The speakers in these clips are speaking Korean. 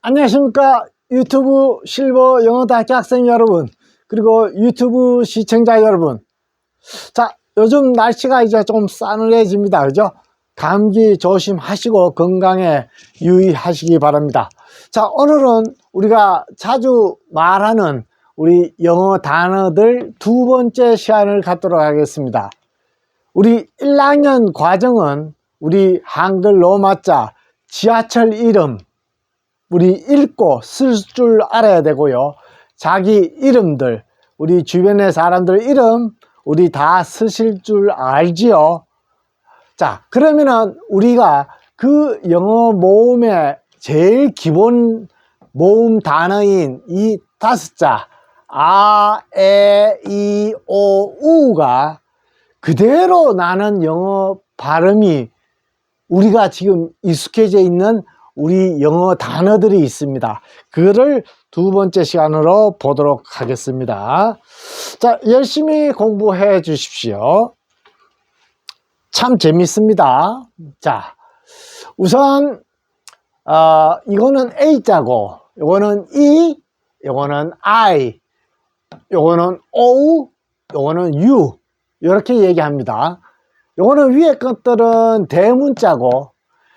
안녕하십니까. 유튜브 실버 영어대학교 학생 여러분, 그리고 유튜브 시청자 여러분. 자, 요즘 날씨가 이제 좀 싸늘해집니다. 그죠? 감기 조심하시고 건강에 유의하시기 바랍니다. 자, 오늘은 우리가 자주 말하는 우리 영어 단어들 두 번째 시간을 갖도록 하겠습니다. 우리 1학년 과정은 우리 한글 로마자, 지하철 이름, 우리 읽고 쓸 줄 알아야 되고요. 자기 이름들, 우리 주변의 사람들 이름 우리 다 쓰실 줄 알지요. 자, 그러면은 우리가 그 영어 모음의 제일 기본 모음 단어인 이 다섯 자 아, 에, 이, 오, 우가 그대로 나는 영어 발음이 우리가 지금 익숙해져 있는 우리 영어 단어들이 있습니다. 그거를 두 번째 시간으로 보도록 하겠습니다. 자, 열심히 공부해 주십시오. 참 재밌습니다. 자, 우선 이거는 A자고, 이거는 E, 이거는 I, 이거는 O, 이거는 U 이렇게 얘기합니다. 이거는 위에 것들은 대문자고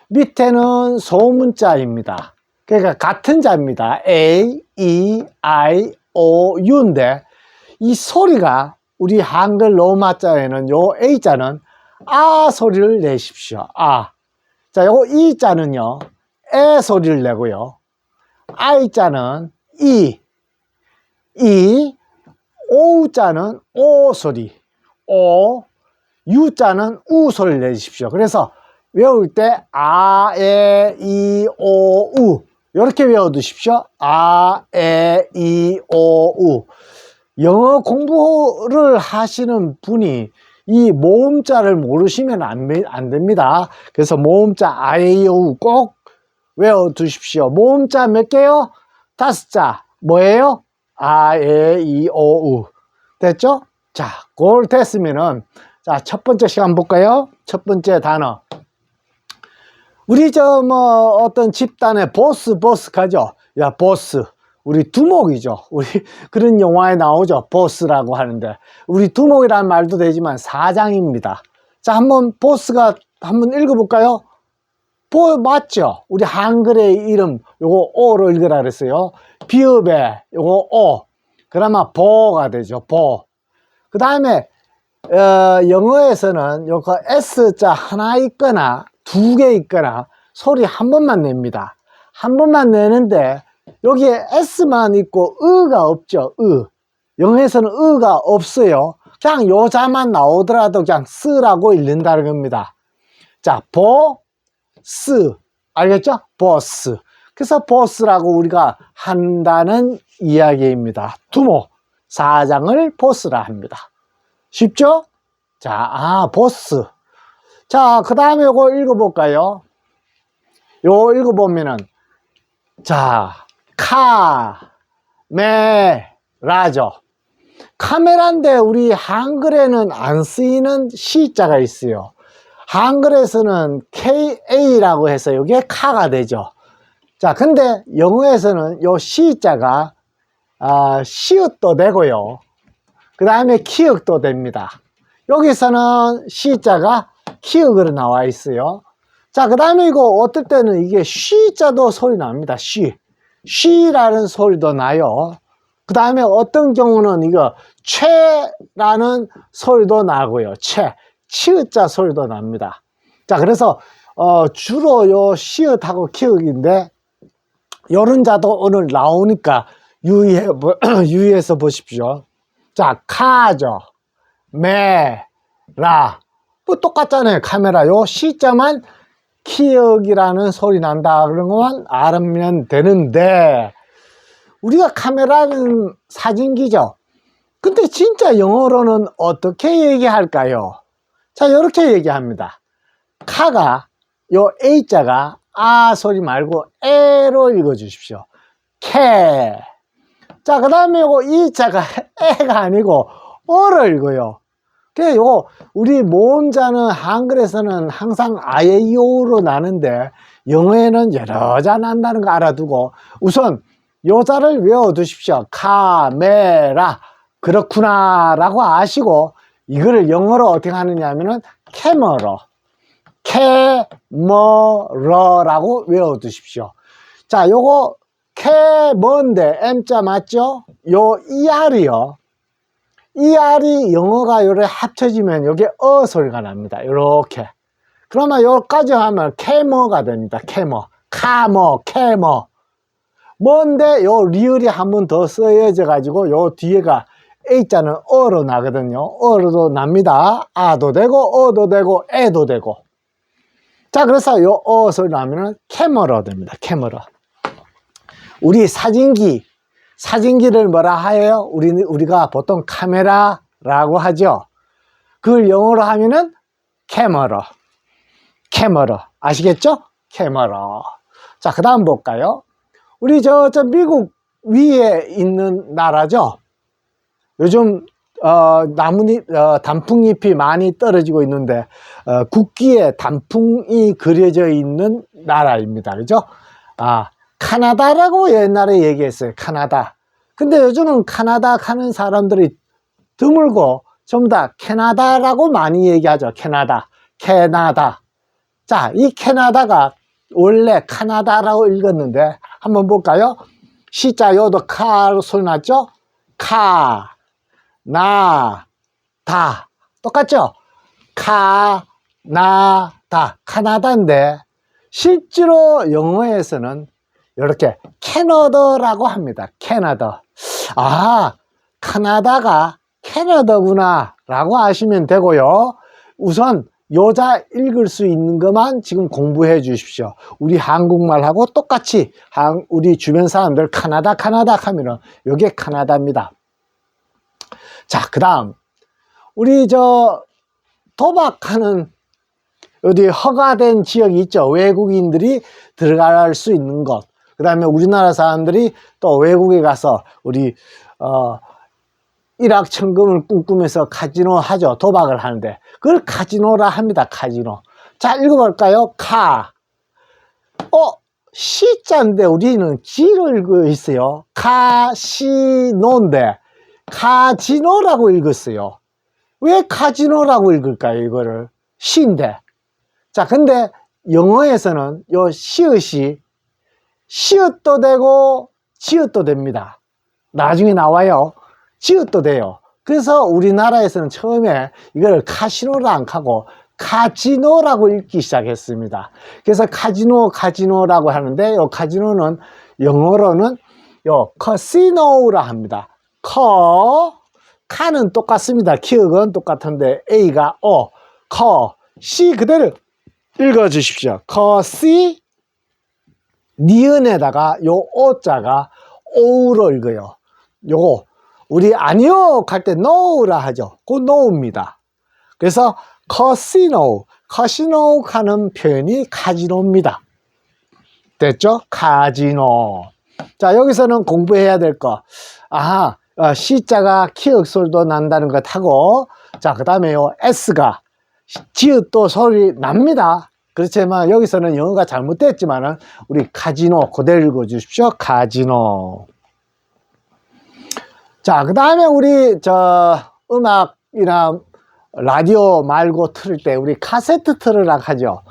밑에는 소문자입니다. 그러니까 같은 자입니다. A, E, I, O, U인데 이 소리가 우리 한글 로마자에는 요 A자는 아 소리를 내십시오. 아. 자, 요거 E자는요 에 소리를 내고요. I자는 E, O자는 O 소리, O, U자는 우 소리를 내십시오. 그래서 외울 때 아, 에, 이, 오, 우 이렇게 외워두십시오. 아, 에, 이, 오, 우. 영어 공부를 하시는 분이 이 모음자를 모르시면 안 됩니다. 그래서 모음자 아, 에, 이, 오, 우 꼭 외워두십시오. 모음자 몇 개요? 다섯 자. 뭐예요? 아, 에, 이, 오, 우. 됐죠? 자, 그걸 됐으면은 자, 첫 번째 시간 볼까요? 첫 번째 단어. 우리 어떤 집단의 보스 가죠? 야, 보스. 우리 두목이죠. 우리 그런 영화에 나오죠. 보스라고 하는데. 우리 두목이라는 말도 되지만 사장입니다. 자, 한번 보스가 한번 읽어볼까요? 맞죠? 우리 한글의 이름, 요거 오로 읽으라 그랬어요. 비읍에 요거 오. 그러면 보가 되죠. 보. 그 다음에 영어에서는 요거 S자 하나 있거나 두 개 있거나 소리 한 번만 냅니다. 한 번만 내는데 여기에 S만 있고 으가 없죠. 영어에서는 으가 없어요. 그냥 요 자만 나오더라도 그냥 쓰라고 읽는다는 겁니다. 자, 보스. 알겠죠? 보스. 그래서 보스라고 우리가 한다는 이야기입니다. 두모, 사장을 보스라 합니다. 쉽죠? 자, 보스. 자, 그 다음에 요거 읽어볼까요? 요거 읽어보면은, 자, 카메라죠. 카메라인데 우리 한글에는 안 쓰이는 시자가 있어요. 한글에서는 KA라고 해서 이게 카가 되죠. 자, 근데 영어에서는 요 시자가 시읒도 되고요. 그 다음에 키읔도 됩니다. 여기서는 시자가 키읔으로 나와 있어요. 자, 그 다음에 이거 어떨 때는 이게 쉬자도 소리 납니다. 쉬라는 소리도 나요. 그 다음에 어떤 경우는 이거 채라는 소리도 나고요. 치읓자 소리도 납니다. 자, 그래서 주로 요 시읒하고 키읔인데 요런 자도 오늘 나오니까 유의해서 보십시오. 자, 카죠. 메라. 뭐 똑같잖아요. 카메라. 요 시자만 키읔이라는 소리 난다. 그런 것만 알면 되는데, 우리가 카메라는 사진기죠. 근데 진짜 영어로는 어떻게 얘기할까요? 자, 이렇게 얘기합니다. 카가, 요 A자가 아 소리 말고 에로 읽어주십시오. 캐. 자, 그 다음에 요거 E자가 에가 아니고 어를 읽어요. 그래, 요거, 우리 모음자는 한글에서는 항상 아예이오로 나는데, 영어에는 여러 자 난다는 거 알아두고, 우선, 요 자를 외워두십시오. 카메라. 그렇구나. 라고 아시고, 이거를 영어로 어떻게 하느냐 하면은, 캐머러. 캐머러라고 외워두십시오. 자, 요거, 캐머인데, M자 맞죠? 요 ER이요. ER이 영어가 요래 합쳐지면 요게 어 소리가 납니다. 요렇게. 그러면 요까지 하면 캐머가 됩니다. 캐머. 카머, 캐머. 뭔데 요 리을이 한 번 더 쓰여져 가지고 요 뒤에가 A자는 어로 나거든요. 어로도 납니다. 아도 되고 어도 되고 에도 되고. 자, 그래서 요 어 소리 나면은 캐머러 됩니다. 캐머러. 우리 사진기를 뭐라 하여요? 우리가 보통 카메라라고 하죠. 그걸 영어로 하면은 캐머러. 아시겠죠? 캐머러. 자, 그 다음 볼까요? 우리 저 미국 위에 있는 나라죠. 요즘 단풍잎이 많이 떨어지고 있는데 국기에 단풍이 그려져 있는 나라입니다. 그죠? 카나다라고 옛날에 얘기했어요. 카나다. 근데 요즘은 카나다 가는 사람들이 드물고 전부 다 캐나다라고 많이 얘기하죠. 캐나다. 자, 이 캐나다가 원래 카나다라고 읽었는데 한번 볼까요? 시자 요도 카로 소리 났죠? 카, 나, 다. 똑같죠? 카, 나, 다. 카나다인데 실제로 영어에서는 이렇게 캐나다라고 합니다. 캐나다. 카나다가 캐나다구나 라고 아시면 되고요. 우선 요자 읽을 수 있는 것만 지금 공부해 주십시오. 우리 한국말하고 똑같이 우리 주변 사람들 카나다 하면은 요게 카나다입니다. 자, 그 다음 우리 도박하는 어디 허가된 지역이 있죠. 외국인들이 들어갈 수 있는 것. 그 다음에 우리나라 사람들이 또 외국에 가서 우리 일확천금을 꿈꾸면서 카지노 하죠. 도박을 하는데 그걸 카지노라 합니다. 카지노. 자, 읽어볼까요? 시자인데 우리는 지를 읽고 있어요. 카시노인데 카지노라고 읽었어요. 왜 카지노라고 읽을까요? 이거를 시인데. 자, 근데 영어에서는 요 시읒이 시읒도 되고 지읒도 됩니다. 나중에 나와요. 지읒도 돼요. 그래서 우리나라에서는 처음에 이걸 카시노를 안 하고 카지노라고 읽기 시작했습니다. 그래서 카지노라고 하는데 요 카지노는 영어로는 요 커시노라 합니다. 카는 똑같습니다. 키읔은 똑같은데 A가 시 그대로 읽어 주십시오. 커시 니은에다가 요 오자가 오우로 읽어요. 요거 우리 아니요 할 때 노우라 하죠. 그 노우입니다. 그래서 커시노 하는 표현이 카지노입니다. 됐죠? 카지노. 자, 여기서는 공부해야 될 거. 시자가 키읔 소리도 난다는 것 하고, 자, 그 다음에 요 S가 지읒도 소리 납니다. 그렇지만 여기서는 영어가 잘못됐지만은 우리 카지노 그대로 읽어 주십시오. 카지노. 자, 그 다음에 우리 음악이나 라디오 말고 틀을 때 우리 카세트 틀으라 하죠.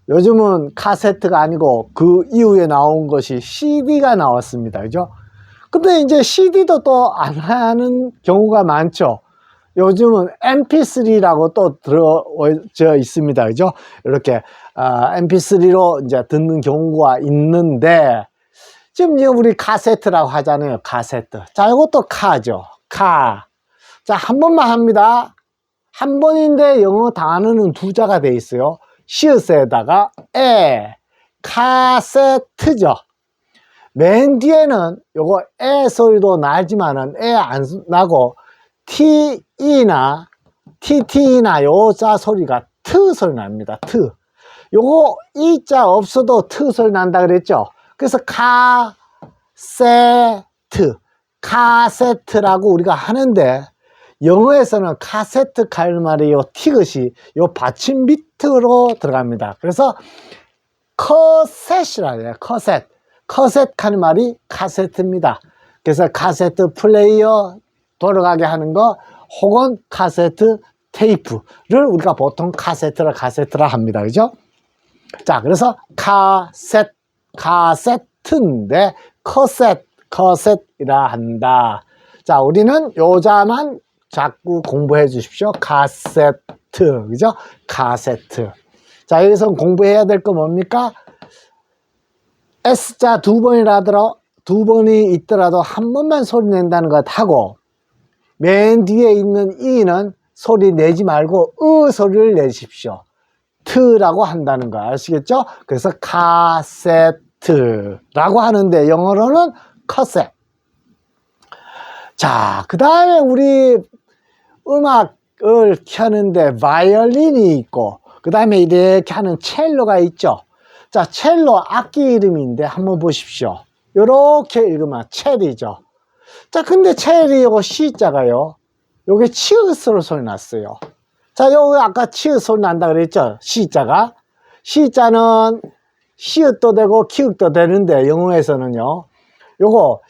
요즘은 카세트가 아니고 그 이후에 나온 것이 CD가 나왔습니다. 그죠? 근데 이제 CD도 또 안 하는 경우가 많죠. 요즘은 MP3라고 또 들어져 있습니다. 그죠? 이렇게, MP3로 이제 듣는 경우가 있는데, 지금 우리 카세트라고 하잖아요. 카세트. 자, 이것도 카죠. 카. 자, 한 번만 합니다. 한 번인데 영어 단어는 두 자가 돼 있어요. 시읒에다가 카세트죠. 맨 뒤에는 요거 소리도 나지만은 안 나고 TT나 요 자 소리가 트 소리 납니다. 트. 요거 이 자 없어도 트 소리 난다 그랬죠. 그래서 카세트라고 우리가 하는데 영어에서는 카세트 칼말이 요 티귿이 요 받침 밑으로 들어갑니다. 그래서 커셋이라 해요. 커셋. 커셋 칼말이 카세트입니다. 그래서 카세트 플레이어 돌아가게 하는 거 혹은 카세트 테이프를 우리가 보통 카세트라 합니다. 그죠? 자, 그래서 카세트인데 커셋이라 한다. 자, 우리는 요자만 자꾸 공부해 주십시오. 카세트. 그죠? 카세트. 자, 여기서 공부해야 될 거 뭡니까? S자 두 번이 있더라도 한 번만 소리 낸다는 것하고 맨 뒤에 있는 E는 소리 내지 말고 소리를 내십시오. 트라고 한다는 거 아시겠죠? 그래서 카세트라고 하는데 영어로는 커셋. 자, 그 다음에 우리 음악을 켜는데 바이올린이 있고 그 다음에 이렇게 하는 첼로가 있죠. 자, 첼로 악기 이름인데 한번 보십시오. 요렇게 읽으면 첼이죠. 자, 근데 첼이 요거 C자가요. 요게 치읓으로 소리 났어요. 자, 요거 아까 치읓 소리 난다 그랬죠? C자가. C자는 시읒도 되고 키읔도 되는데 영어에서는요. 요거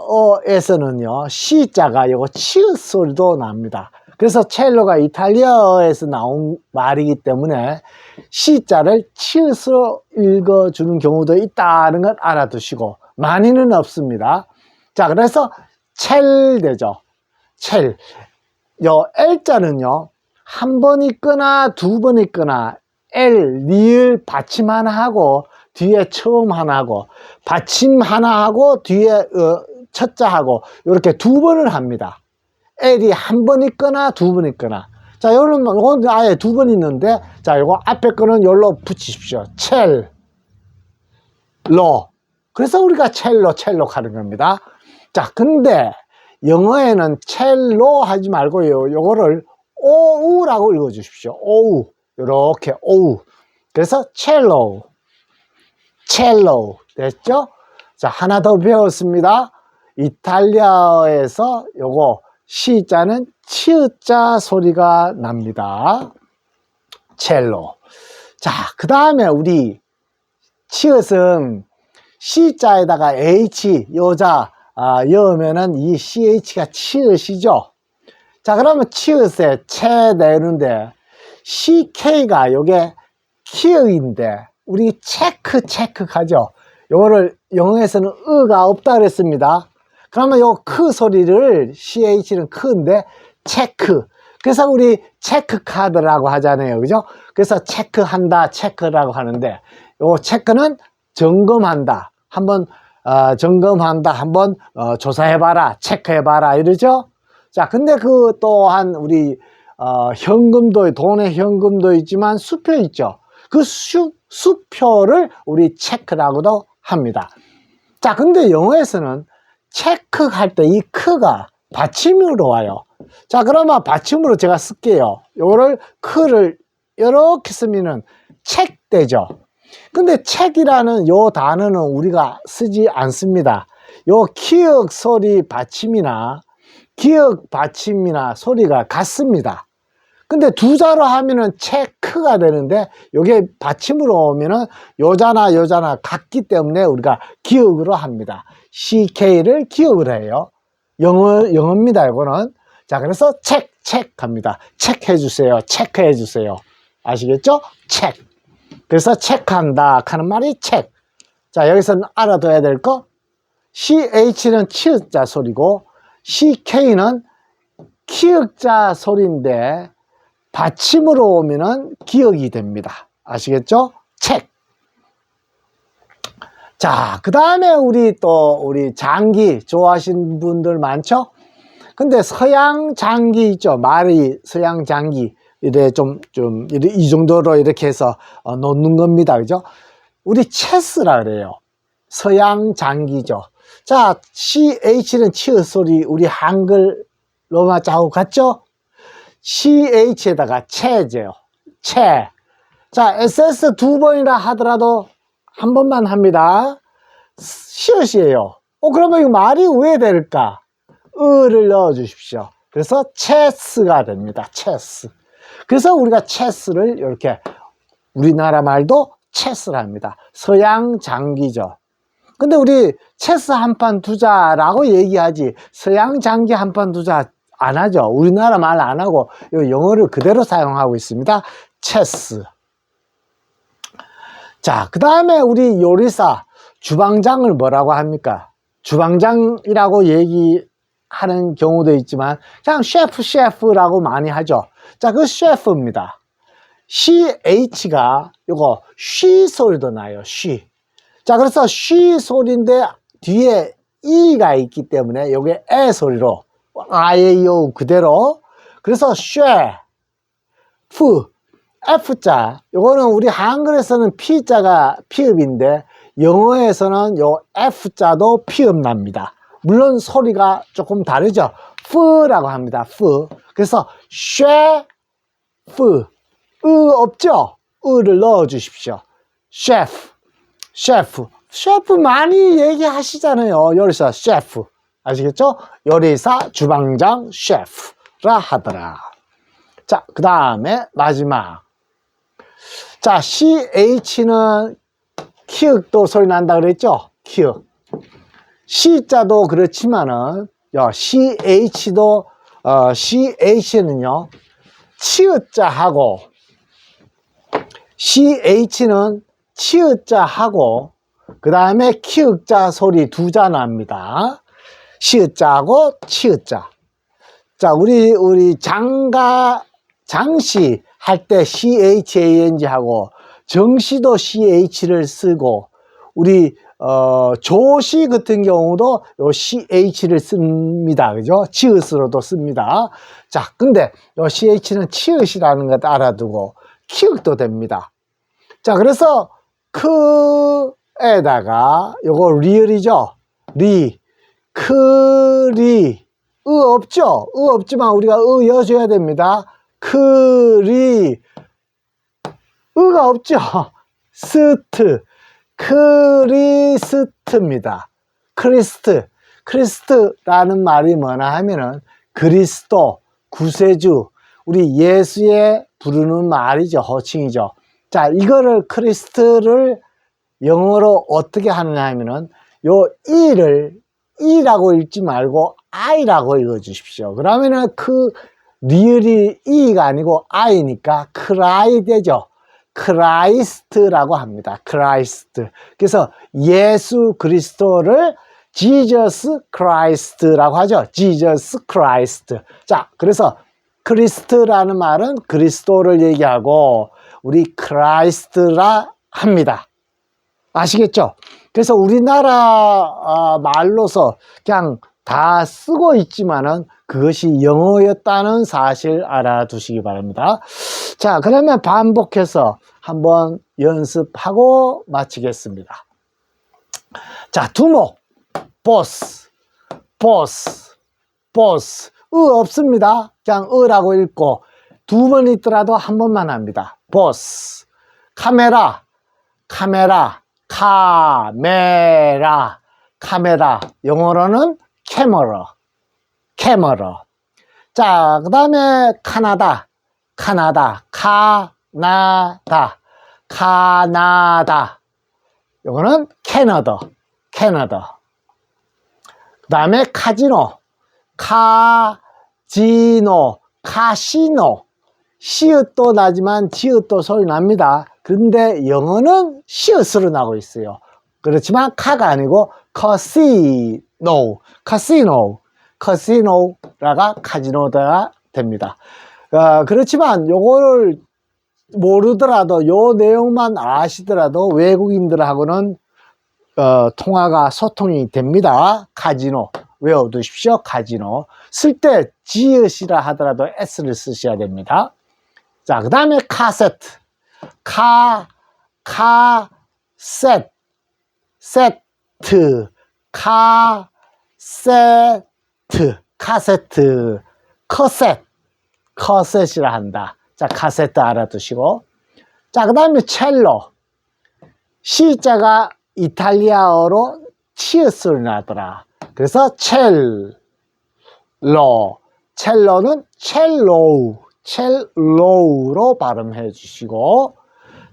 이탈리아어에서는요. C자가 요거 치읓 소리도 납니다. 그래서 첼로가 이탈리아어에서 나온 말이기 때문에 C자를 치읓으로 읽어주는 경우도 있다는 걸 알아두시고 많이는 없습니다. 자, 그래서 첼 되죠. 첼. 요 L자는요. 한 번 있거나 두 번 있거나 L, 리을 받침 하나 하고 뒤에 처음 하나 하고 받침 하나 하고 뒤에 첫자 하고 이렇게 두 번을 합니다. L이 한 번 있거나 두 번 있거나. 자, 요건 아예 두 번 있는데, 자, 요거 앞에 거는 요로 붙이십시오. 첼, 로. 그래서 우리가 첼로 하는 겁니다. 자, 근데 영어에는 첼로 하지 말고요. 요거를 오우라고 읽어 주십시오. 오우. 요렇게 오우. 그래서 첼로. 됐죠? 자, 하나 더 배웠습니다. 이탈리아에서 요거 C자는 치읓자 소리가 납니다. 첼로. 자, 그 다음에 우리 치읓은 C자에다가 H, 요자, 여으면은 이 CH가 치읓이죠. 자, 그러면 치읓에 채 내는데 CK가 요게 키읔인데 우리 체크 하죠. 요거를 영어에서는 으가 없다 그랬습니다. 그러면 요 크 소리를 CH는 크인데 체크. 그래서 우리 체크 카드라고 하잖아요. 그죠? 그래서 체크한다, 체크라고 하는데 요 체크는 점검한다. 한번 점검한다. 한번 조사해봐라. 체크해봐라. 이러죠? 자, 근데 그 또한 우리 현금도, 돈의 현금도 있지만 수표 있죠? 그 수표를 우리 체크라고도 합니다. 자, 근데 영어에서는 체크할 때 이 크가 받침으로 와요. 자, 그러면 받침으로 제가 쓸게요. 요거를 크를 이렇게 쓰면은 책 되죠. 근데 책이라는 요 단어는 우리가 쓰지 않습니다. 요 키읔 소리 받침이나 기역 받침이나 소리가 같습니다. 근데 두 자로 하면은 체크가 되는데 요게 받침으로 오면은 요자나 같기 때문에 우리가 기역으로 합니다. CK를 기역을 해요. 영어입니다. 이거는. 자, 그래서 체크합니다. 체크해 주세요. 아시겠죠? 체크. 그래서 체크한다 하는 말이 체크. 자, 여기서는 알아둬야 될 거. CH는 치읓자 소리고 CK는 키읔자 소리인데 받침으로 오면은 기역이 됩니다. 아시겠죠? 체크. 자, 그 다음에 우리 장기 좋아하시는 분들 많죠? 근데 서양 장기 있죠? 말이 서양 장기. 이래 이 정도로 이렇게 해서 놓는 겁니다. 그죠? 우리 체스라 그래요. 서양 장기죠. 자, CH는 치읓 소리, 우리 한글 로마 자하고 같죠? CH에다가 체죠. 체. 자, SS 두 번이라 하더라도 한 번만 합니다. 시옷이에요. 그러면 이 말이 왜 될까? 을을 넣어 주십시오. 그래서 체스가 됩니다. 체스. 그래서 우리가 체스를 이렇게 우리나라 말도 체스랍니다. 서양 장기죠. 근데 우리 체스 한 판 두자라고 얘기하지 서양 장기 한 판 두자 안 하죠. 우리나라 말 안 하고 영어를 그대로 사용하고 있습니다. 체스. 자, 그 다음에 우리 요리사 주방장을 뭐라고 합니까? 주방장이라고 얘기하는 경우도 있지만 그냥 셰프라고 많이 하죠. 자, 그 셰프입니다. CH가 요거 쉬 소리도 나요. 쉬. 자, 그래서 쉬 소리인데 뒤에 E가 있기 때문에 요게 에 소리로 아에이오 그대로. 그래서 셰프 F자, 요거는 우리 한글에서는 P자가 피읍인데 영어에서는 요 F자도 피읍 납니다. 물론 소리가 조금 다르죠. F라고 합니다. F. 그래서 셰프. 없죠? 를 넣어 주십시오. 셰프 많이 얘기하시잖아요. 요리사 셰프. 아시겠죠? 요리사, 주방장, 셰프라 하더라. 자, 그 다음에 마지막. 자, CH는 키읔도 소리 난다 그랬죠? 키읔. C자도 그렇지만은, CH도, CH는요, 치읓자하고, CH는 치읓자하고, 그 다음에 키읔자 소리 두 자 납니다. 시읒자하고 치읒자. 자, 우리 장시 할 때 CHANG 하고, 정시도 CH를 쓰고, 우리, 조시 같은 경우도 요 CH를 씁니다. 그죠? 치읓으로도 씁니다. 자, 근데 요 CH는 치읓이라는 것 알아두고, 키읔도 됩니다. 자, 그래서 크에다가 요거 리을이죠. 크리. 없죠? 없지만 우리가 여줘야 됩니다. 크리. 가 없죠? 스트. 크리스트입니다. 크리스트라는 말이 뭐나 하면은 그리스도, 구세주, 우리 예수의 부르는 말이죠. 호칭이죠. 자, 이거를 크리스트를 영어로 어떻게 하느냐 하면은 요 E라고 읽지 말고 I라고 읽어 주십시오. 그러면은 리을이 E가 아니고 I니까 크라이 되죠. 크라이스트라고 합니다. 크라이스트. 그래서 예수 그리스도를 지저스 크라이스트라고 하죠. 지저스 크라이스트. 자, 그래서 크리스트라는 말은 그리스도를 얘기하고 우리 크라이스트라 합니다. 아시겠죠? 그래서 우리나라 말로서 그냥 다 쓰고 있지만은 그것이 영어였다는 사실 알아두시기 바랍니다. 자, 그러면 반복해서 한번 연습하고 마치겠습니다. 자, 두목, 보스. 없습니다. 그냥 라고 읽고 두 번 있더라도 한 번만 합니다. 보스. 카메라. 영어로는 캐머러. 자, 그 다음에 카나다. 요거는 캐나다. 그 다음에 카지노. 카시노. 시읒도 나지만 지읒도 소리 납니다. 그런데 영어는 시읒으로 나고 있어요. 그렇지만 카가 아니고 카시노라가 카지노가 됩니다. 그렇지만 요거를 모르더라도 요 내용만 아시더라도 외국인들하고는 통화가 소통이 됩니다. 카지노 외워두십시오. 카지노 쓸 때 지읒이라 하더라도 S를 쓰셔야 됩니다. 자, 그 다음에 카세트. 커셋이라 한다. 자, 카세트 알아두시고. 자, 그 다음에 첼로. C자가 이탈리아어로 치읓 소리 나더라. 그래서 첼로는 첼로우로 발음해 주시고,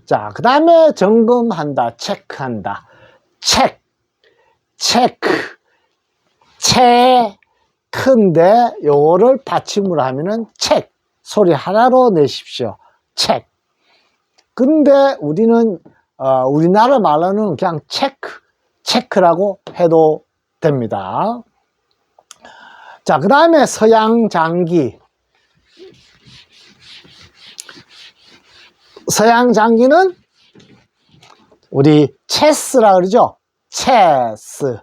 자, 그 다음에 점검한다, 체크한다. 체크인데 요거를 받침으로 하면은 책 소리 하나로 내십시오. 책. 근데 우리는 우리나라 말로는 그냥 체크라고 해도 됩니다. 자, 그 다음에 서양 장기. 서양 장기는 우리 체스라 그러죠. 체스.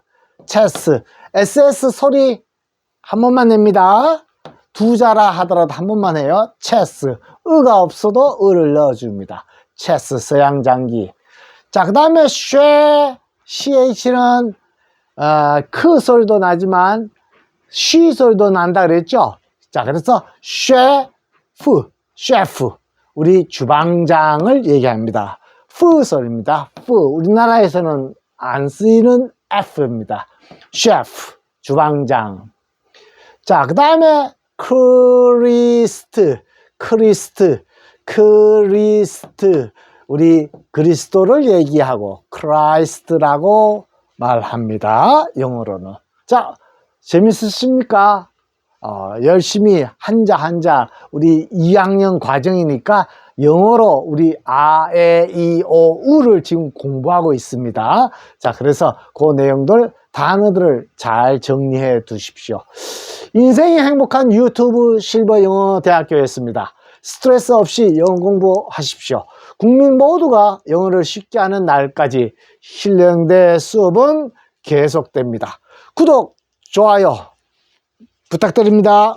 SS 소리 한 번만 냅니다. 두 자라 하더라도 한 번만 해요. 체스. 으가 없어도 으를 넣어줍니다. 체스, 서양 장기. 자, 그 다음에 CH는 크 소리도 나지만 쉬 소리도 난다 그랬죠. 자, 그래서 셰프. 우리 주방장을 얘기합니다. 프 소리입니다. 우리나라에서는 안 쓰이는 F입니다. 셰프, 주방장. 자, 그 다음에 크리스트. 우리 그리스도를 얘기하고 크라이스트라고 말합니다. 영어로는. 자, 재밌으십니까? 열심히 한자 우리 2학년 과정이니까 영어로 우리 우를 지금 공부하고 있습니다. 자, 그래서 그 내용들 단어들을 잘 정리해 두십시오. 인생이 행복한 유튜브 실버 영어 대학교였습니다. 스트레스 없이 영어 공부하십시오. 국민 모두가 영어를 쉽게 하는 날까지 신뢰영대 수업은 계속됩니다. 구독, 좋아요 부탁드립니다.